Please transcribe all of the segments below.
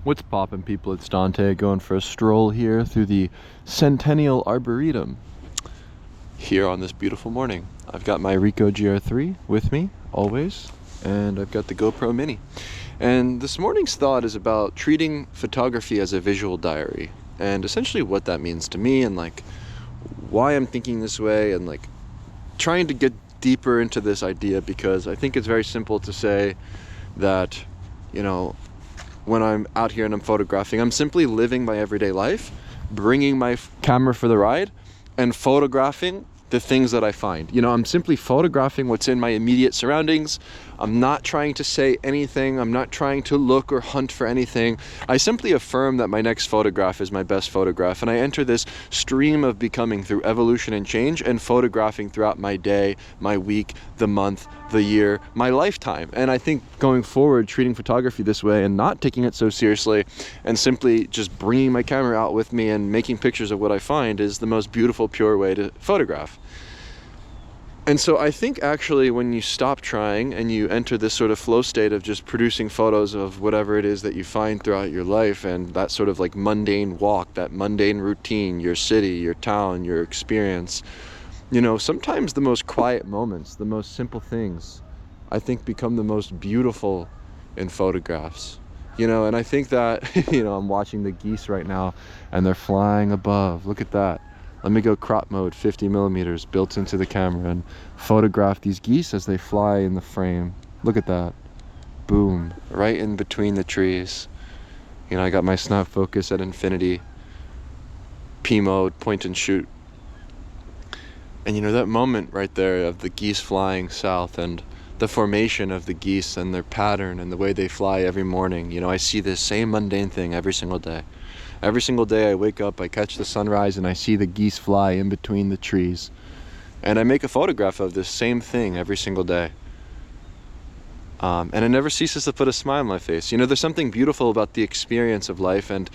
What's poppin', people? It's Dante going for a stroll here through the Centennial Arboretum here on this beautiful morning. I've got my Ricoh GR III with me always, and I've got the GoPro Mini. And this morning's thought is about treating photography as a visual diary, and essentially what that means to me, and like why I'm thinking this way, and like trying to get deeper into this idea, because I think it's very simple to say that, you know, when I'm out here and I'm photographing, I'm simply living my everyday life, bringing my camera for the ride and photographing the things that I find. You know, I'm simply photographing what's in my immediate surroundings. I'm not trying to say anything. I'm not trying to look or hunt for anything. I simply affirm that my next photograph is my best photograph, and I enter this stream of becoming through evolution and change and photographing throughout my day, my week, the month, the year, my lifetime. And I think going forward, treating photography this way and not taking it so seriously and simply just bringing my camera out with me and making pictures of what I find is the most beautiful, pure way to photograph. And so I think actually when you stop trying and you enter this sort of flow state of just producing photos of whatever it is that you find throughout your life, and that sort of like mundane walk, that mundane routine, your city, your town, your experience, you know, sometimes the most quiet moments, the most simple things, I think become the most beautiful in photographs. You know, and I think that, you know, I'm watching the geese right now and they're flying above. Look at that. Let me go crop mode, 50 millimeters built into the camera, and photograph these geese as they fly in the frame. Look at that. Boom, right in between the trees. You know, I got my snap focus at infinity, P mode, point and shoot. And you know, that moment right there of the geese flying south and the formation of the geese and their pattern and the way they fly every morning. You know, I see this same mundane thing every single day. Every single day I wake up, I catch the sunrise, and I see the geese fly in between the trees. And I make a photograph of this same thing every single day. And it never ceases to put a smile on my face. You know, there's something beautiful about the experience of life and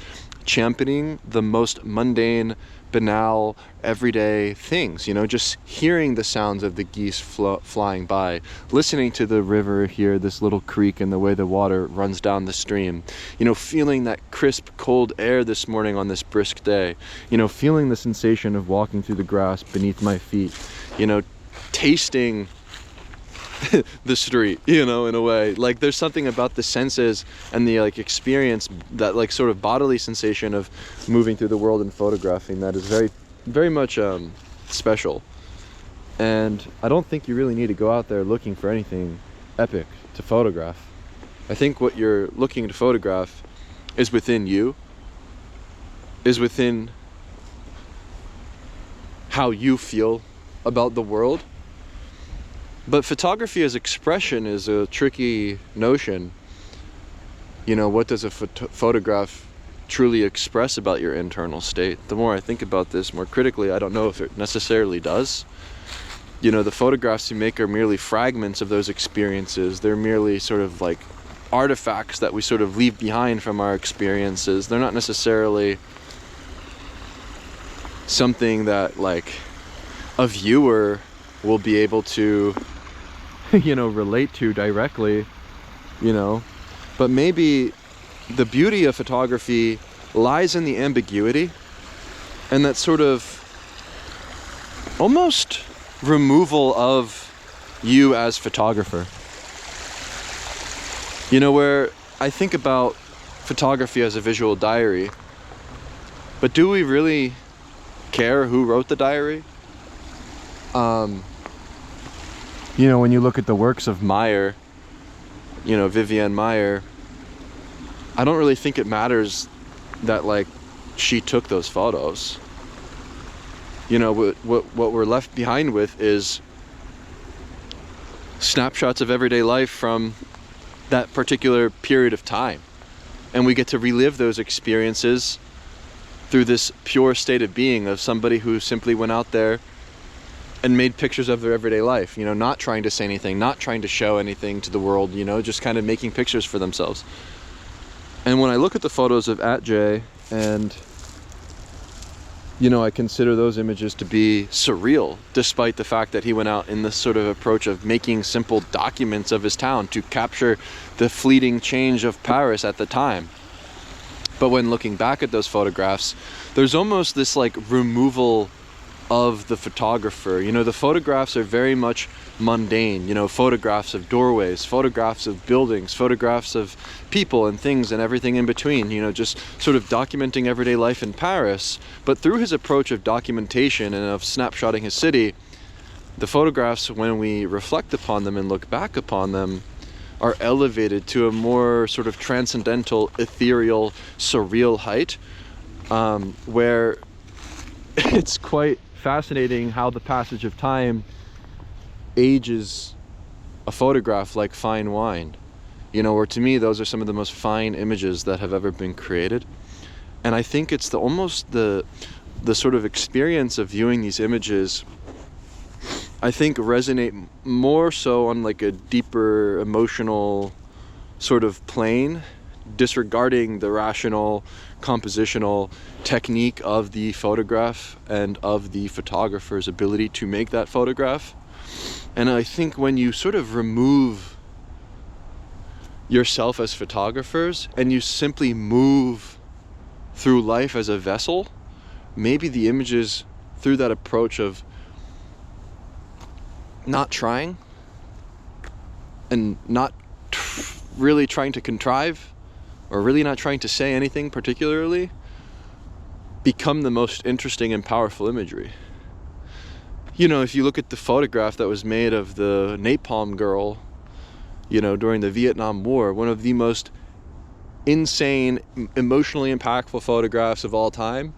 championing the most mundane, banal, everyday things. You know, just hearing the sounds of the geese flying by, listening to the river here, this little creek, and the way the water runs down the stream. You know, feeling that crisp, cold air this morning on this brisk day. You know, feeling the sensation of walking through the grass beneath my feet. You know, tasting the street, you know, in a way. Like, there's something about the senses and the like experience, that like sort of bodily sensation of moving through the world and photographing, that is very, very much special. And I don't think you really need to go out there looking for anything epic to photograph. I think what you're looking to photograph is within you, is within how you feel about the world. But photography as expression is a tricky notion. You know, what does a photograph truly express about your internal state? The more I think about this more critically, I don't know if it necessarily does. You know, the photographs you make are merely fragments of those experiences. They're merely sort of like artifacts that we sort of leave behind from our experiences. They're not necessarily something that like a viewer will be able to, you know, relate to directly, you know. But maybe the beauty of photography lies in the ambiguity and that sort of almost removal of you as photographer. You know, where I think about photography as a visual diary, but do we really care who wrote the diary? You know, when you look at the works of Maier, you know, Vivian Maier, I don't really think it matters that like she took those photos. You know, what we're left behind with is snapshots of everyday life from that particular period of time. And we get to relive those experiences through this pure state of being of somebody who simply went out there and made pictures of their everyday life, you know, not trying to say anything, not trying to show anything to the world, you know, just kind of making pictures for themselves. And when I look at the photos of Atget, and, you know, I consider those images to be surreal, despite the fact that he went out in this sort of approach of making simple documents of his town to capture the fleeting change of Paris at the time. But when looking back at those photographs, there's almost this like removal of the photographer. You know, the photographs are very much mundane, you know, photographs of doorways, photographs of buildings, photographs of people and things and everything in between, you know, just sort of documenting everyday life in Paris. But through his approach of documentation and of snapshotting his city, the photographs, when we reflect upon them and look back upon them, are elevated to a more sort of transcendental, ethereal, surreal height, where it's quite fascinating how the passage of time ages a photograph like fine wine. You know, or to me, those are some of the most fine images that have ever been created. And I think it's almost the sort of experience of viewing these images, I think, resonate more so on like a deeper emotional sort of plane, disregarding the rational, compositional technique of the photograph and of the photographer's ability to make that photograph. And I think when you sort of remove yourself as photographers and you simply move through life as a vessel, maybe the images, through that approach of not trying and not really trying to contrive, or really not trying to say anything particularly, become the most interesting and powerful imagery. You know, if you look at the photograph that was made of the napalm girl, you know, during the Vietnam War, one of the most insane, emotionally impactful photographs of all time,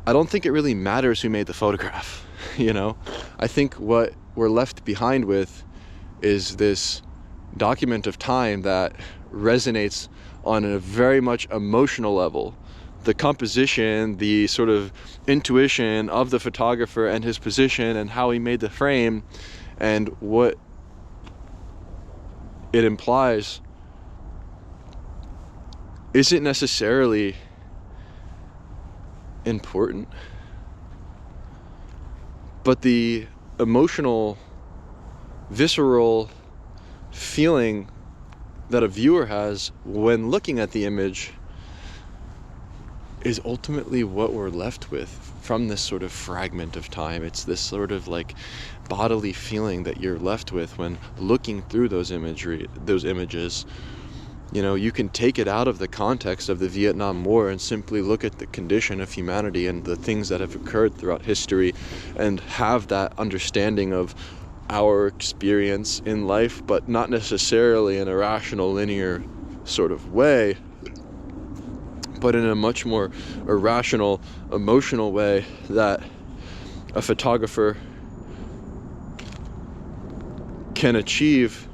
I don't think it really matters who made the photograph, you know? I think what we're left behind with is this document of time that resonates on a very much emotional level. The composition, the sort of intuition of the photographer and his position and how he made the frame and what it implies isn't necessarily important, but the emotional, visceral feeling that a viewer has when looking at the image is ultimately what we're left with from this sort of fragment of time. It's this sort of like bodily feeling that you're left with when looking through those images. You know, you can take it out of the context of the Vietnam War and simply look at the condition of humanity and the things that have occurred throughout history and have that understanding of our experience in life, but not necessarily in a rational, linear sort of way, but in a much more irrational, emotional way that a photographer can achieve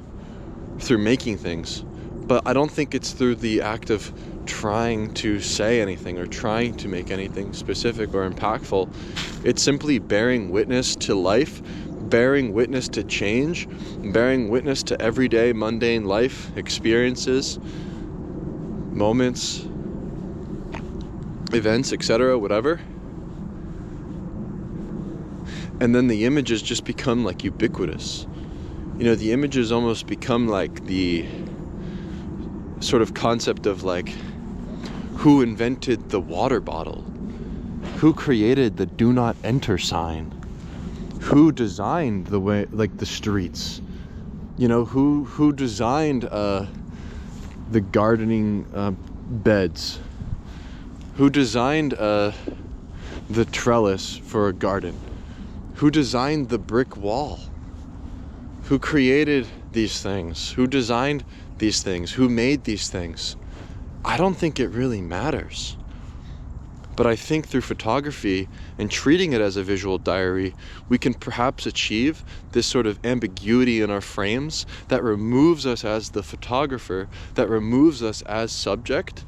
through making things. But I don't think it's through the act of trying to say anything or trying to make anything specific or impactful. It's simply bearing witness to life, bearing witness to change, bearing witness to everyday mundane life experiences, moments, events, etc., whatever. And then the images just become like ubiquitous. You know, the images almost become like the sort of concept of like, who invented the water bottle? Who created the do not enter sign? Who designed the way, like the streets? You know, who designed the gardening beds? Who designed the trellis for a garden? Who designed the brick wall? Who created these things? Who designed these things? Who made these things? I don't think it really matters. But I think through photography and treating it as a visual diary, we can perhaps achieve this sort of ambiguity in our frames that removes us as the photographer, that removes us as subject,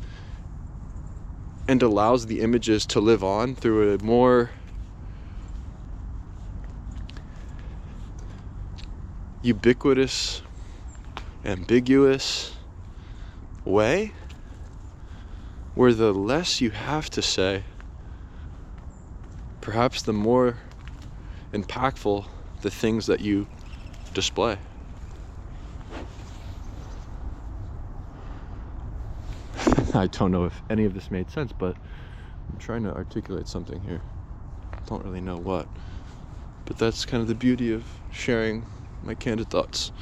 and allows the images to live on through a more ubiquitous, ambiguous way, where the less you have to say, perhaps the more impactful the things that you display. I don't know if any of this made sense, but I'm trying to articulate something here. Don't really know what. But that's kind of the beauty of sharing my candid thoughts.